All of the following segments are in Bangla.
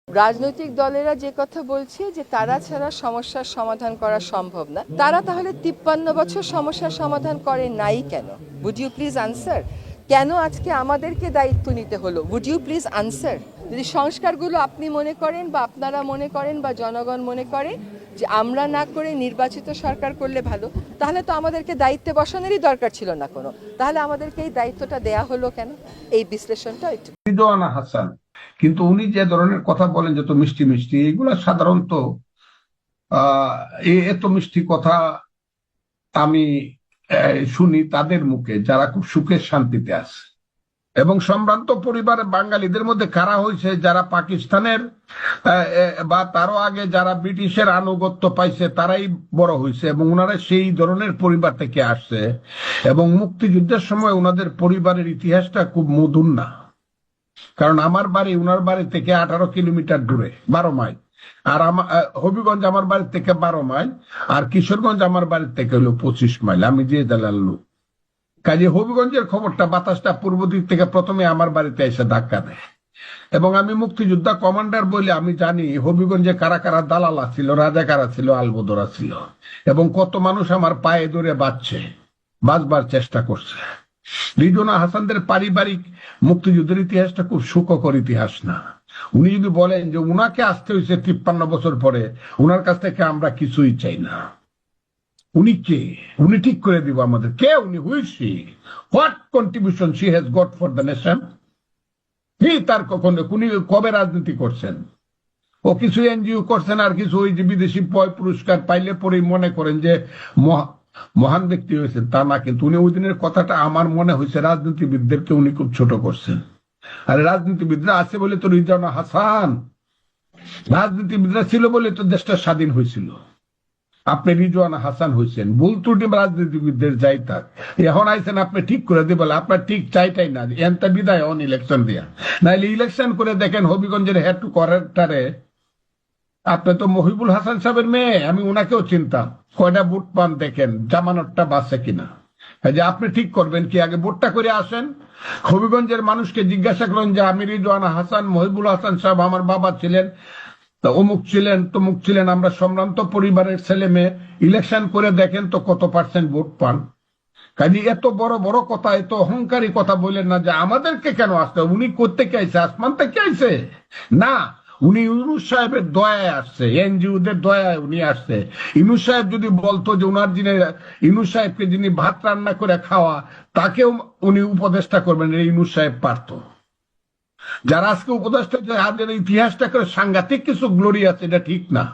রাজনৈতিক দলেরা যে কথা বলছে যে তারা ছাড়া সমস্যার সমাধান করা সম্ভব না, তারা তাহলে 53 বছর সমস্যার সমাধান করে নাই কেন? Would you please answer? কেন আজকে আমাদেরকে দায়িত্ব নিতে হলো? Would you please answer? যদি সংস্কারগুলো আপনি মনে করেন বা আপনারা মনে করেন বা জনগণ মনে করে যে আমরা না করে নির্বাচিত সরকার করলে ভালো, তাহলে তো আমাদেরকে দায়িত্বে বসানোরই দরকার ছিল না কোনো। তাহলে আমাদেরকে এই দায়িত্বটা দেয়া হলো কেন? এই বিশ্লেষণটা একটু। রিজওয়ানা হাসান, কিন্তু উনি যে ধরনের কথা বলেন যত মিষ্টি মিষ্টি, এগুলো সাধারণত এত মিষ্টি কথা আমি শুনি তাদের মুখে যারা খুব সুখের শান্তিতে আছে। এবং সম্ভ্রান্ত পরিবারের বাঙালিদের মধ্যে কারা হয়েছে যারা পাকিস্তানের বা তারও আগে যারা ব্রিটিশের আনুগত্য পাইছে তারাই বড় হয়েছে, এবং ওনারা সেই ধরনের পরিবার থেকে আসছে। এবং মুক্তিযুদ্ধের সময় ওনাদের পরিবারের ইতিহাসটা খুব মধুর না, কারণ আমার বাড়ি ওনার বাড়ি থেকে 18 কিলোমিটার দূরে, 12 মাইল। আর আমার হবিগঞ্জ আমার বাড়ি থেকে 12 মাইল, আর কিশোরগঞ্জ আমার বাড়ি থেকে হলো 25 মাইল। আমি যে জেলার লোক, কাজে হবিগঞ্জের খবরটা বাতাসটা পূর্ব দিক থেকে প্রথমে আমার বাড়িতে এসে ধাক্কা দেয়। এবং আমি মুক্তিযোদ্ধা কমান্ডার বলে আমি জানি হবিগঞ্জে কারা কারা দালালা ছিল, রাজাকারা ছিল, আলবদরা ছিল, এবং কত মানুষ আমার পায়ে ধরে বাঁচবার চেষ্টা করছে। রিজওয়ানা হাসানদের পারিবারিক মুক্তিযুদ্ধের ইতিহাসটা খুব সুখকর ইতিহাস না। উনি যদি বলেন যে উনাকে আসতে হয়েছে 53 বছর পরে, উনার কাছ থেকে আমরা কিছুই চাই না। উনি কে? উনি ঠিক করে দিব আমাদের কে উনি? Who is she what contribution she has got for the nation? কি তার কখনো উনি কবে রাজনীতি করছেন? ও কিছু এনজিও করছেন, আর কিছু ওই যে বিদেশি পুরস্কার পাইলে পরেই মনে করেন যে মহান ব্যক্তি হয়েছেন, তা না। কিন্তু উনি ওই দিনের কথাটা আমার মনে হয়েছে রাজনীতিবিদদেরকে উনি খুব ছোট করছেন। আর রাজনীতিবিদরা আছে বলে তো রিজওয়ানা হাসান, রাজনীতিবিদরা ছিল বলে তো দেশটা স্বাধীন হয়েছিল। আপনি রিজওয়ানা হাসান হয়েছেন, ভুল ত্রুটি রাজনীতিবিদদের যাই থাক, এখন আইছেন আপনি ঠিক করে দিবেন। আপনার ঠিক চাইটাই না এনটা বিদায় অন ইলেকশন দিয়া, নাইলে ইলেকশন করে দেখেন হবিগঞ্জের হেড টু কোয়ার্টারে আপনি তো মহিবুল হাসান সাহেবের মেয়ে, আমি ওনাকেও চিনতাম, কয়টা ভোট পান দেখেন, জামানতটা বাঁচে কিনা। যে আপনি ঠিক করবেন কি, আগে ভোটটা করে আসেন, হবিগঞ্জের মানুষকে জিজ্ঞাসা করেন যে আমি রিজওয়ানা হাসান, মহিবুল হাসান সাহেব আমার বাবা ছিলেন, অমুক ছিলেন, তমুক ছিলেন, আমরা সম্ভ্রান্ত পরিবারের ছেলে মেয়ে, ইলেকশন করে দেখেন তো কত পার্সেন্ট ভোট পান। কাজে এত বড় বড় কথা, এত অহংকারী কথা বললেন না যে আমাদেরকে কেন আসতে। উনি কোত্থেকে আইছে? আসমান থেকে আইছে না, উনি ইউনূস সাহেবের দয়ায় আসছে, এনজিওদের দয়ায় উনি আসছে। ইউনূস সাহেব যদি বলতো যে উনার যিনি, ইউনূস সাহেবকে যিনি ভাত রান্না করে খাওয়া, তাকেও উনি উপদেষ্টা করবেন, ইউনূস সাহেব পারত। যারা আজকে উপদেষ্টা যাদের ইতিহাসটা করে সাংঘাতিক কিছু গ্লোরি আছে, এটা ঠিক না।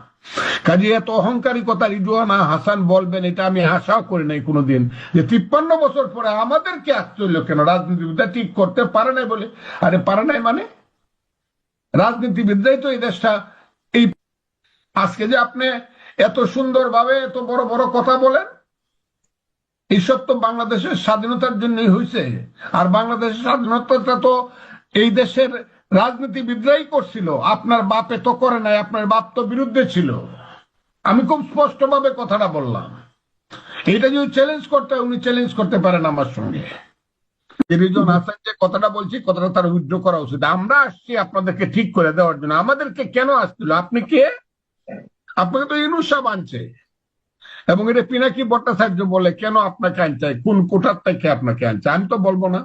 কাজে এত অহংকারী কথা রিজওয়ানা হাসান বলবেন, এটা আমি আশাও করি নাই কোনোদিন, যে 53 বছর পরে আমাদেরকে আসতে হইলো কেন? রাজনীতিবিদরা ঠিক করতে পারে নাই বলে। আরে পারে নাই মানে? রাজনীতিবিদরাই তো এই দেশটা এই আজকে যে আপনি এত সুন্দর ভাবে এত বড় বড় কথা বলেন, এইসব তো বাংলাদেশের স্বাধীনতার জন্যই হয়েছে। আর বাংলাদেশের স্বাধীনতাটা তো এই দেশের রাজনীতিবিদরাই করছিল, আপনার বাপে তো করে নাই, আপনার বাপ তো বিরুদ্ধে ছিল। আমি খুব স্পষ্ট ভাবে কথাটা বললাম। এটা যদি চ্যালেঞ্জ করতে হয়, উনি চ্যালেঞ্জ করতে পারেন আমার সঙ্গে। রিজওয়ানা হাসান যে কথাটা বলছি, কথাটা তার উইথড্র করা উচিত। আমরা আসছি আপনাদেরকে ঠিক করে দেওয়ার জন্য। আমাদেরকে কেন আসছিল? আপনি কে? আপনাকে তো ইউনূস সাহেব আনছে, এবং এটা পিনাকি ভট্টাচার্য বলে কেন আপনাকে আনছে, কোন কোটার থেকে আপনাকে আনছে, আমি তো বলবো না।